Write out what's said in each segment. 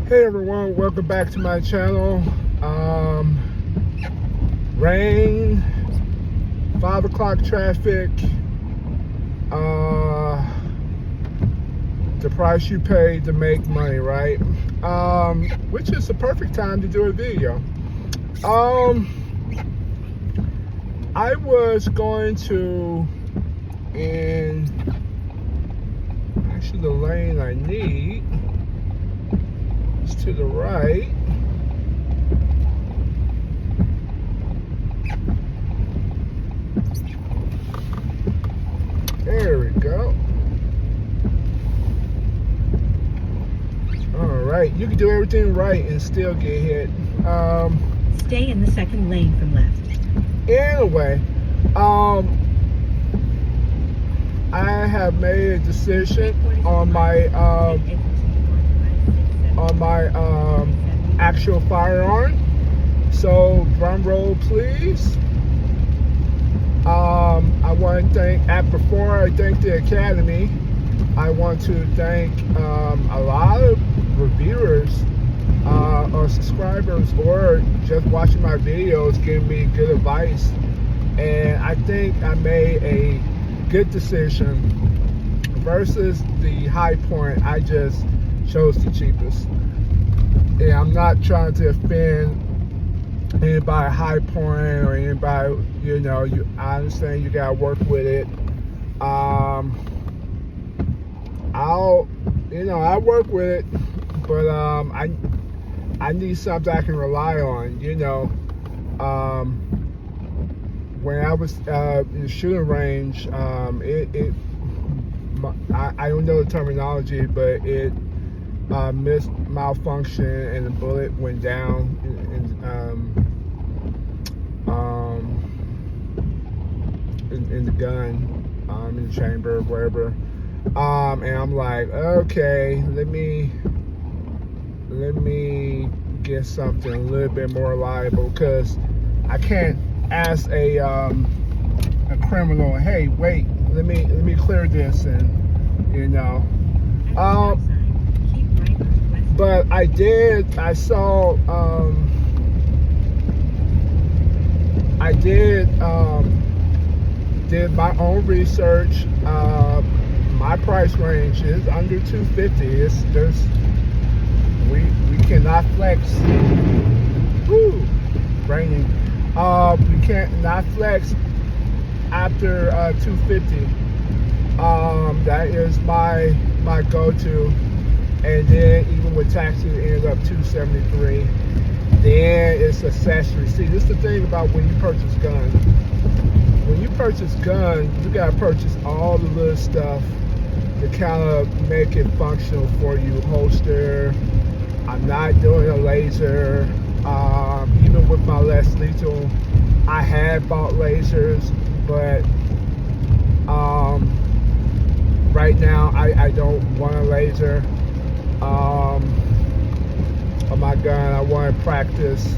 Hey everyone, welcome back to my channel. Rain, 5 o'clock traffic, the price you pay to make money, right? Which is the perfect time to do a video. I was going to, in actually the lane I need, to the right. There we go. All right, you can do everything right and still get hit. Stay in the second lane from left. Anyway, I have made a decision on my actual firearm. So drum roll, please. I want to thank, before I thank the Academy, I want to thank a lot of reviewers or subscribers or just watching my videos, giving me good advice. And I think I made a good decision versus the High Point. I just chose the cheapest. Yeah, I'm not trying to offend anybody High Point or anybody, you know, I understand you gotta work with it. I work with it, but I need something I can rely on, you know. When I was in the shooting range, I don't know the terminology, but it missed malfunction and the bullet went down in the gun, in the chamber, wherever. And I'm like, okay, let me get something a little bit more reliable, because I can't ask a criminal, hey, wait, let me clear this, and you know. But I did my own research. My price range is under $250. We cannot flex. Woo, raining. We cannot flex after $250. That is my go-to. And then even with taxes, it ends up $273. Then it's accessories. See, this is the thing about when you purchase guns. When you purchase guns, you gotta purchase all the little stuff to kind of make it functional for you. Holster. I'm not doing a laser. Even with my less lethal, I had bought lasers, but right now I don't want a laser. On my gun, I want to practice,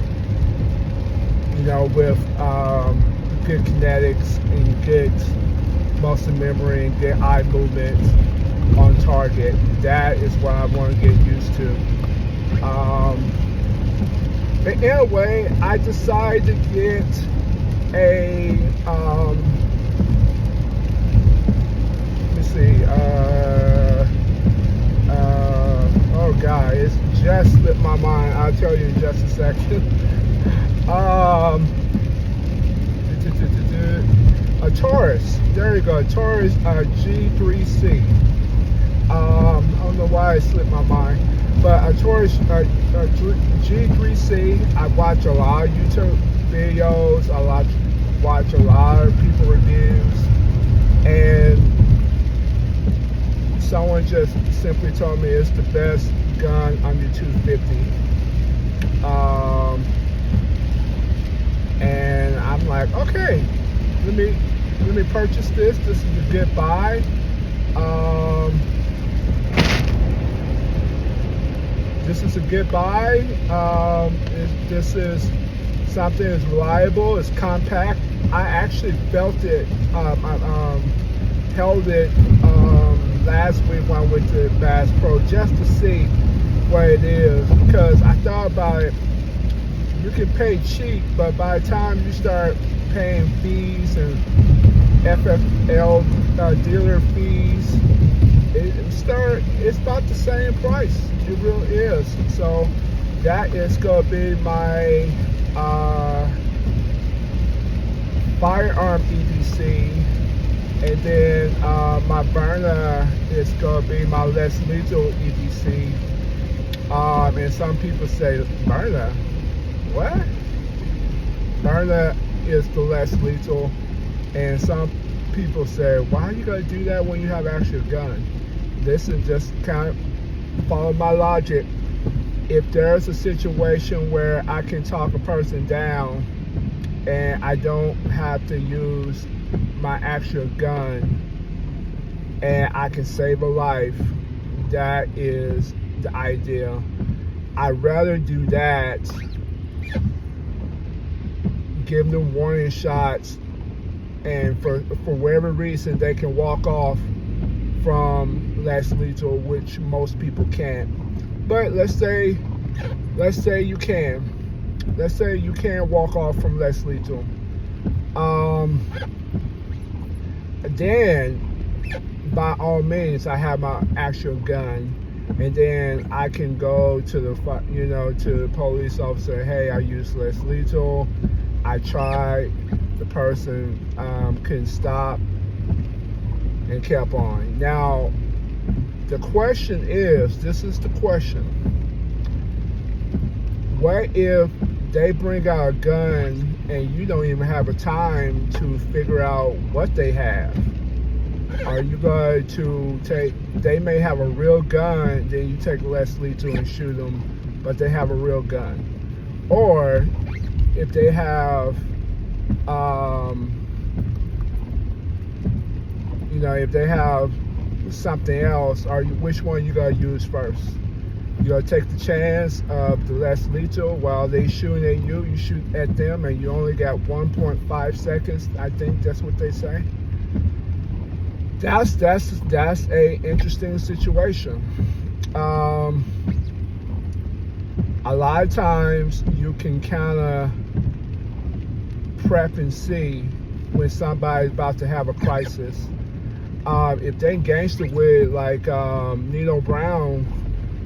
you know, with good kinetics and good muscle memory and good eye movement on target. That is what I want to get used to. But anyway, I decided to get a let me see, oh God, it's just slipped my mind. I'll tell you in just a second. A Taurus. There you go. A Taurus G3C. I don't know why it slipped my mind, but a Taurus G3C. I watch a lot of YouTube videos. I watch a lot of people reviews, and someone just simply told me it's the best gun under $250. And I'm like, okay, let me purchase this. This is a good buy. This is a good buy. This is something that's reliable. It's compact. I actually felt it. Held it last week when I went to Bass Pro just to see what it is, because I thought about it. You can pay cheap, but by the time you start paying fees and FFL dealer fees, it's about the same price. It really is. So that is going to be my firearm EDC, and then my burner is going to be my less lethal EDC. And some people say, burner? What? Burner is the less lethal, and some people say, why are you going to do that when you have actually a gun? This is just kind of follow my logic. If there's a situation where I can talk a person down and I don't have to use my actual gun and I can save a life, that is the ideal. I'd rather do that, give them warning shots, and for whatever reason they can walk off from less lethal, which most people can't. But let's say you can. Let's say you can walk off from less lethal. Then by all means I have my actual gun, and then I can go to the to the police officer. Hey, I used less lethal. I tried. The person couldn't stop and kept on. Now the question is, this is the question: what if they bring out a gun and you don't even have a time to figure out what they have? Are you going to take, they may have a real gun, then you take less lethal and shoot them, but they have a real gun? Or if they have, if they have something else, which one you gotta use first? You gotta take the chance of the less lethal while they shooting at you. You shoot at them and you only got 1.5 seconds. I think that's what they say. That's a interesting situation. A lot of times you can kind of prep and see when somebody's about to have a crisis. If they gangster with like Nino Brown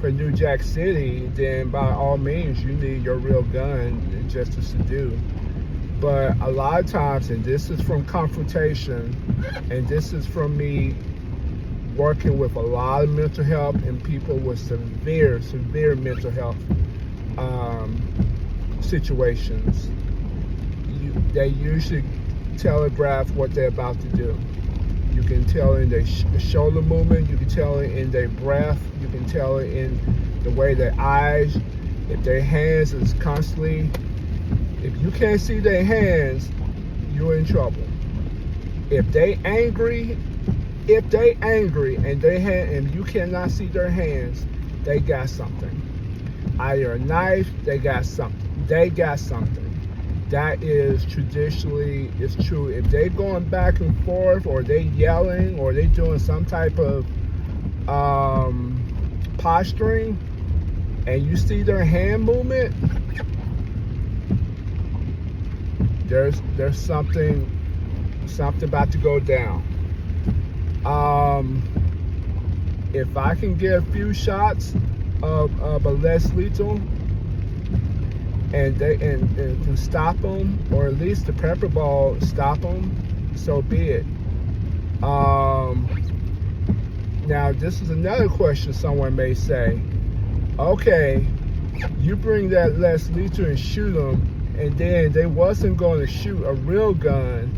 for New Jack City, then by all means you need your real gun just to subdue. But a lot of times, and this is from confrontation, and this is from me working with a lot of mental health and people with severe mental health situations, they usually telegraph what they're about to do. You can tell in their shoulder movement, you can tell it in their breath, you can tell it in the way their eyes, if their hands is constantly, if you can't see their hands, you're in trouble. If they angry and you cannot see their hands, they got something. Either a knife, they got something. That is traditionally, it's true. If they going back and forth, or they yelling, or they doing some type of posturing, and you see their hand movement, there's something about to go down. If I can get a few shots of a less lethal, and can stop them, or at least the pepper ball stop them, so be it. Now this is another question someone may say. Okay, you bring that less lethal and shoot them, and then they wasn't going to shoot a real gun.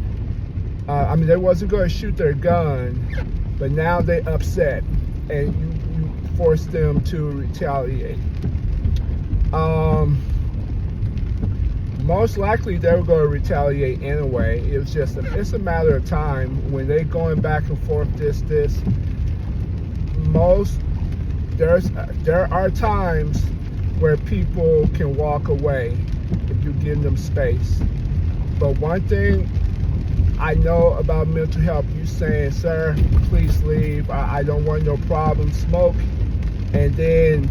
They wasn't going to shoot their gun, but now they upset, and you force them to retaliate. Most likely they were going to retaliate anyway. It's a matter of time when they going back and forth. There are times where people can walk away if you give them space. But one thing I know about mental health, you saying, sir, please leave. I don't want no problem. Smoke, and then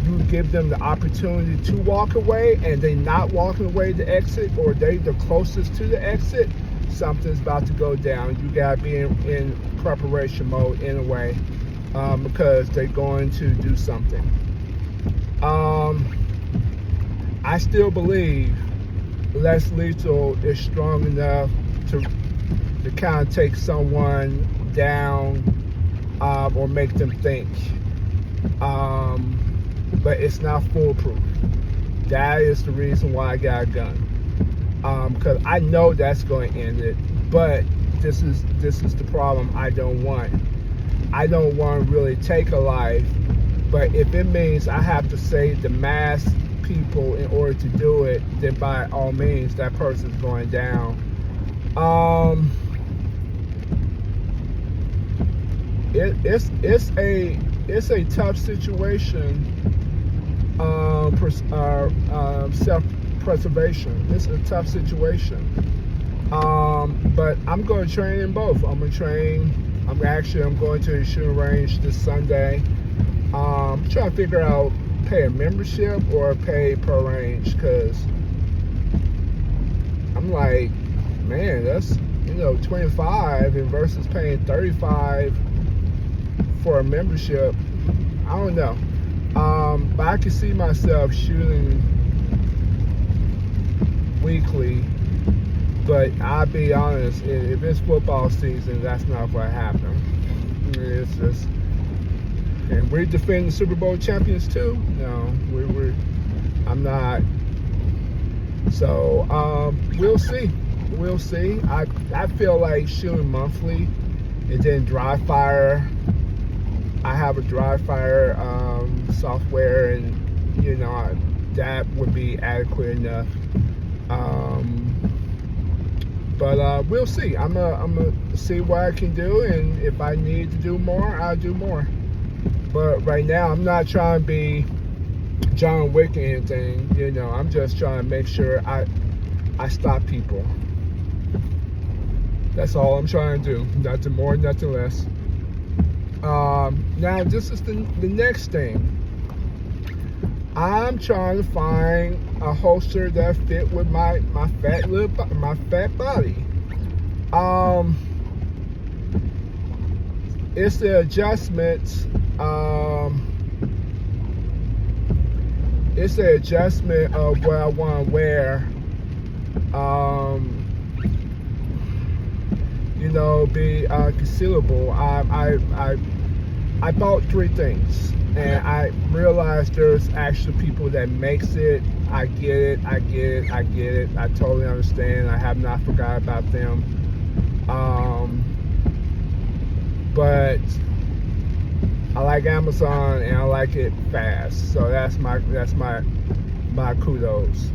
you give them the opportunity to walk away and they not walking away to exit, or they the closest to the exit, something's about to go down. You gotta be in preparation mode in a way, because they're going to do something. I still believe Les Lethal is strong enough to kind of take someone down, or make them think. But it's not foolproof. That is the reason why I got a gun. Because I know that's going to end it. But this is the problem I don't want. I don't want to really take a life. But if it means I have to save the mass people in order to do it, then by all means, that person's going down. It's a tough situation. Self-preservation. It's a tough situation. But I'm going to train in both. I'm going to the shooting range this Sunday. I'm trying to figure out pay a membership or pay per range, because I'm like, man, that's 25 and versus paying 35 for a membership. I don't know. But I can see myself shooting weekly. But I'll be honest, if it's football season, that's not going to happen. It's just, and we're defending Super Bowl champions too. No, I'm not. So we'll see. We'll see. I feel like shooting monthly, and then dry fire. I have a dry fire software, and that would be adequate enough. But we'll see. I'm gonna see what I can do, and if I need to do more, I'll do more. But right now, I'm not trying to be John Wick or anything. I'm just trying to make sure I stop people. That's all I'm trying to do. Nothing more, nothing less. Now this is the next thing. I'm trying to find a holster that fit with my fat body. It's the adjustments. It's the adjustment of what I want to wear. Be concealable. I bought 3 things, and I realized there's actually people that makes it. I get it. I totally understand. I have not forgot about them. But I like Amazon, and I like it fast. So that's my kudos.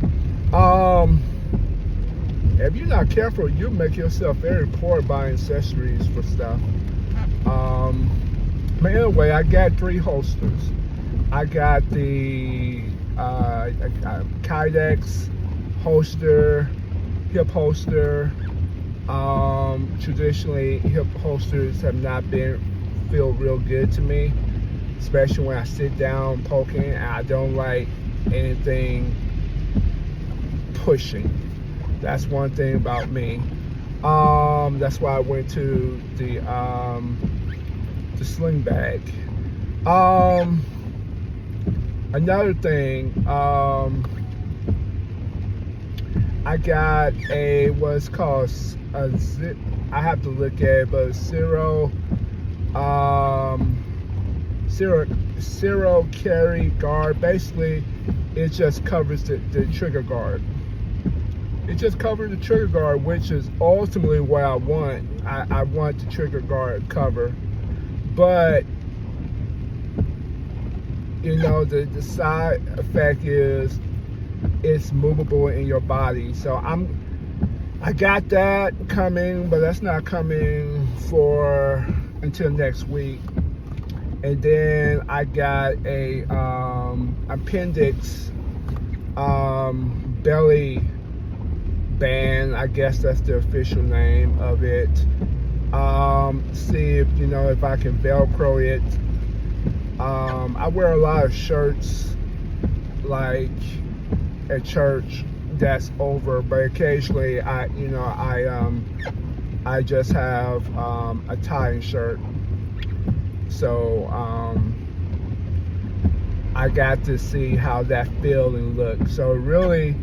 If you're not careful, you make yourself very poor buying accessories for stuff. But anyway, I got 3 holsters. I got the Kydex holster, hip holster. Traditionally, hip holsters have not feel real good to me, especially when I sit down poking. I don't like anything pushing. That's one thing about me. That's why I went to the sling bag. Another thing, I got what's called a zip. I have to look at it, but zero carry guard. Basically, it just covers the trigger guard. It just covers the trigger guard, which is ultimately what I want. I want the trigger guard cover, but the side effect is it's movable in your body. So I got that coming, but that's not coming until next week. And then I got a appendix belly band. I guess that's the official name of it. See if I can Velcro it. I wear a lot of shirts like a church that's over, but occasionally I just have a tie and shirt. So I got to see how that feeling looks. So really,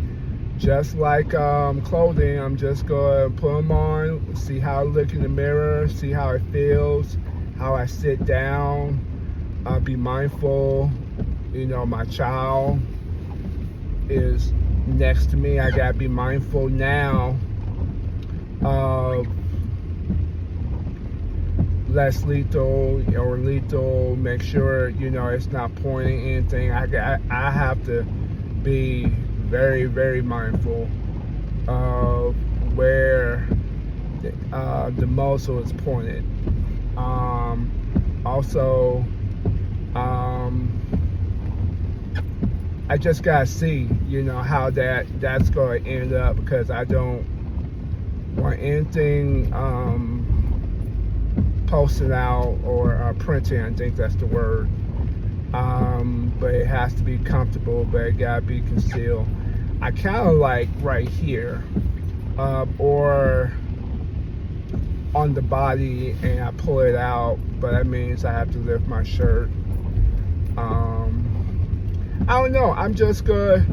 just like clothing, I'm just going to put them on, see how I look in the mirror, see how it feels, how I sit down, be mindful. My child is next to me. I got to be mindful now of less lethal or lethal. Make sure it's not pointing anything. I have to be very, very mindful of where the muzzle is pointed. Also, I just gotta see how that's going to end up, because I don't want anything posted out or printing. I think that's the word. But it has to be comfortable, but it gotta be concealed. I kind of like right here, or on the body, and I pull it out, but that means I have to lift my shirt. I don't know. I'm just gonna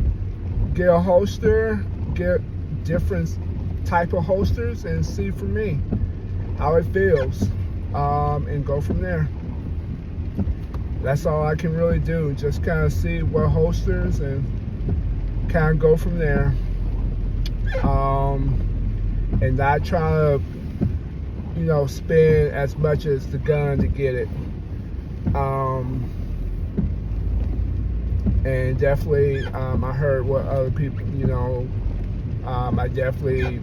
get a holster, get different type of holsters, and see for me how it feels, and go from there. That's all I can really do. Just kind of see what holsters and kind of go from there. And not try to, spend as much as the gun to get it. And definitely, I heard what other people, I definitely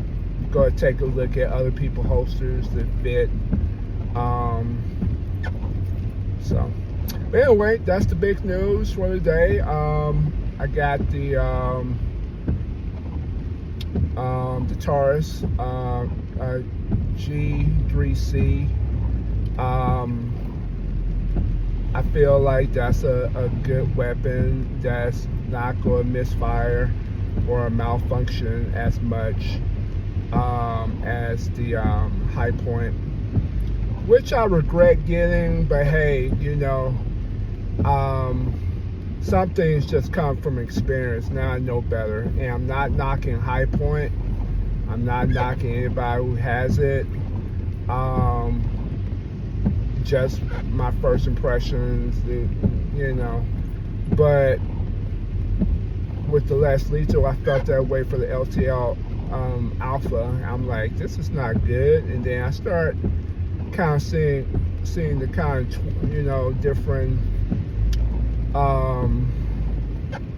go take a look at other people's holsters that fit. But anyway, that's the big news for today. I got the Taurus G3C. I feel like that's a good weapon that's not going to misfire or malfunction as much as the High Point, which I regret getting. But hey, some things just come from experience. Now I know better, and I'm not knocking High Point. I'm not knocking anybody who has it. Just my first impressions, but with the less lethal, I felt that way for the LTL Alpha. I'm like, this is not good. And then I start kind of seeing the kind of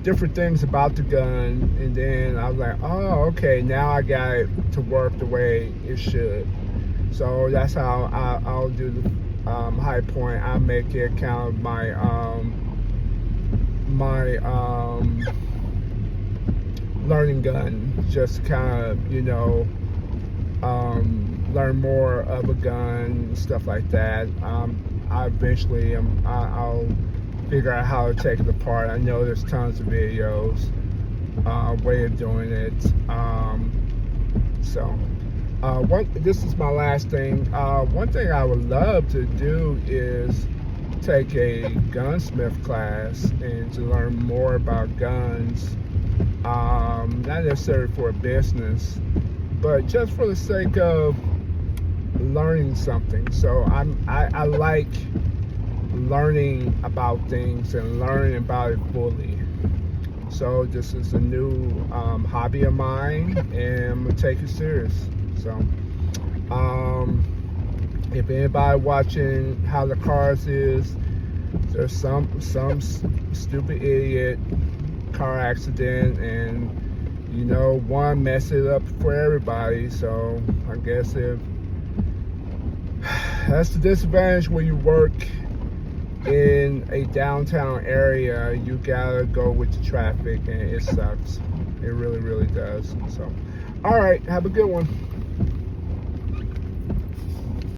different things about the gun, and then I was like, oh, okay, now I got it to work the way it should. So that's how I'll do the High Point. I make it kind of my learning gun, just kind of learn more of a gun and stuff like that. I eventually I'll figure out how to take it apart. I know there's tons of videos, way of doing it. This is my last thing. One thing I would love to do is take a gunsmith class and to learn more about guns. Not necessarily for a business, but just for the sake of learning something. So I like learning about things and learning about it fully. So this is a new hobby of mine, and I'm gonna take it serious. So if anybody watching How the Cars is, there's some stupid idiot car accident, and one mess it up for everybody. So I guess that's the disadvantage when you work in a downtown area. You gotta go with the traffic, and it sucks. It really, really does. So all right, have a good one.